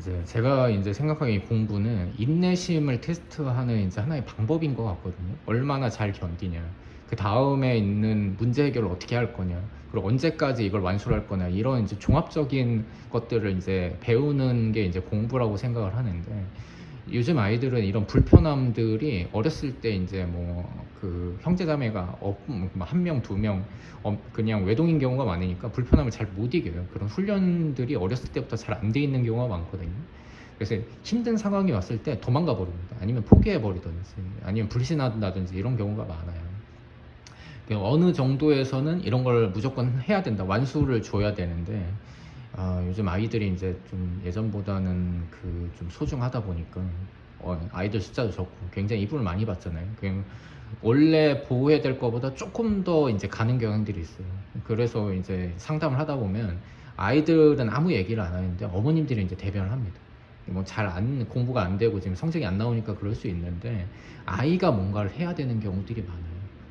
이제 제가 이제 생각하기에 공부는 인내심을 테스트하는 이제 하나의 방법인 것 같거든요. 얼마나 잘 견디냐, 그 다음에 있는 문제 해결을 어떻게 할 거냐, 그리고 언제까지 이걸 완수를 할 거냐, 이런 이제 종합적인 것들을 이제 배우는 게 이제 공부라고 생각을 하는데, 요즘 아이들은 이런 불편함들이 어렸을 때 이제 뭐 그 형제자매가 한 명, 두 명 그냥 외동인 경우가 많으니까 불편함을 잘 못 이겨요. 그런 훈련들이 어렸을 때부터 잘 안 돼 있는 경우가 많거든요. 그래서 힘든 상황이 왔을 때 도망가 버립니다. 아니면 포기해 버리든지, 아니면 불신한다든지 이런 경우가 많아요. 어느 정도에서는 이런 걸 무조건 해야 된다, 완수를 줘야 되는데, 요즘 아이들이 이제 좀 예전보다는 그 좀 소중하다 보니까 아이들 숫자도 적고 굉장히 이쁨을 많이 받잖아요. 그냥 원래 보호해야 될 것보다 조금 더 이제 가는 경향들이 있어요. 그래서 이제 상담을 하다 보면 아이들은 아무 얘기를 안 하는데 어머님들이 이제 대변을 합니다. 뭐 잘 안 공부가 안 되고 지금 성적이 안 나오니까 그럴 수 있는데, 아이가 뭔가를 해야 되는 경우들이 많아요.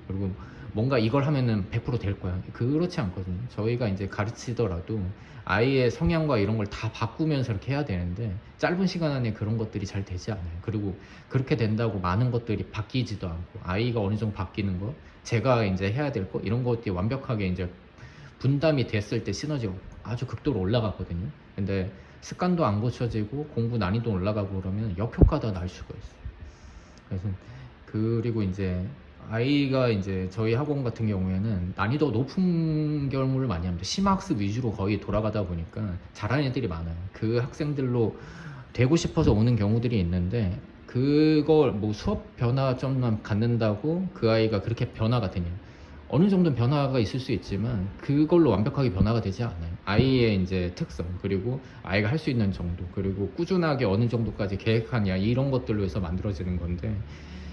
그리고 뭔가 이걸 하면은 100%될 거야, 그렇지 않거든요. 저희가 이제 가르치더라도 아이의 성향과 이런 걸 다 바꾸면서 이렇게 해야 되는데, 짧은 시간 안에 그런 것들이 잘 되지 않아요. 그리고 그렇게 된다고 많은 것들이 바뀌지도 않고, 아이가 어느 정도 바뀌는 거, 제가 이제 해야 될 거, 이런 것들이 완벽하게 이제 분담이 됐을 때 시너지가 아주 극도로 올라가거든요. 근데 습관도 안 고쳐지고 공부 난이도 올라가고 그러면 역효과가 날 수가 있어요. 그래서 그리고 이제 아이가 이제 저희 학원 같은 경우에는 난이도 높은 경우를 많이 합니다. 심학습 위주로 거의 돌아가다 보니까 잘하는 애들이 많아요. 그 학생들로 되고 싶어서 오는 경우들이 있는데, 그걸 뭐 수업 변화점만 갖는다고 그 아이가 그렇게 변화가 되냐? 어느 정도 변화가 있을 수 있지만 그걸로 완벽하게 변화가 되지 않아요. 아이의 이제 특성, 그리고 아이가 할 수 있는 정도, 그리고 꾸준하게 어느 정도까지 계획하냐, 이런 것들로 해서 만들어지는 건데,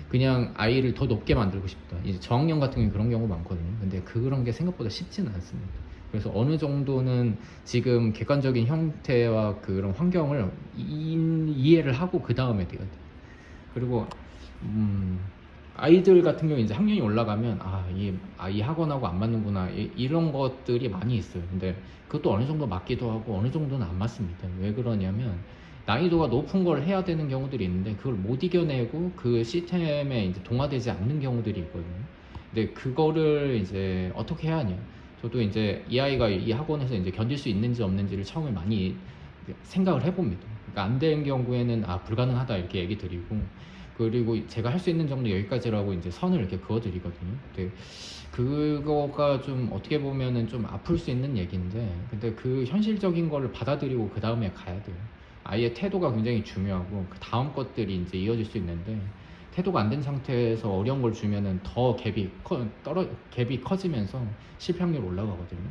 그냥 아이를 더 높게 만들고 싶다, 이제 저학년 같은 경우는 그런 경우가 많거든요. 근데 그런 게 생각보다 쉽지는 않습니다. 그래서 어느 정도는 지금 객관적인 형태와 그런 환경을 이해를 하고 그 다음에 돼야 돼요. 그리고 아이들 같은 경우 이제 학년이 올라가면 이 학원하고 안 맞는구나, 이런 것들이 많이 있어요. 근데 그것도 어느 정도 맞기도 하고 어느 정도는 안 맞습니다. 왜 그러냐면 난이도가 높은 걸 해야 되는 경우들이 있는데 그걸 못 이겨내고 그 시스템에 이제 동화되지 않는 경우들이 있거든요. 근데 그거를 이제 어떻게 해야 하냐. 저도 이제 이 아이가 이 학원에서 이제 견딜 수 있는지 없는지를 처음에 많이 생각을 해봅니다. 그러니까 안 되는 경우에는 불가능하다 이렇게 얘기 드리고, 그리고 제가 할 수 있는 정도 여기까지라고 이제 선을 이렇게 그어드리거든요. 근데 그거가 좀 어떻게 보면은 좀 아플 수 있는 얘기인데, 근데 그 현실적인 거를 받아들이고 그 다음에 가야 돼요. 아이의 태도가 굉장히 중요하고 그 다음 것들이 이제 이어질 수 있는데, 태도가 안 된 상태에서 어려운 걸 주면은 더 갭이 커지면서 실패 확률 올라가거든요.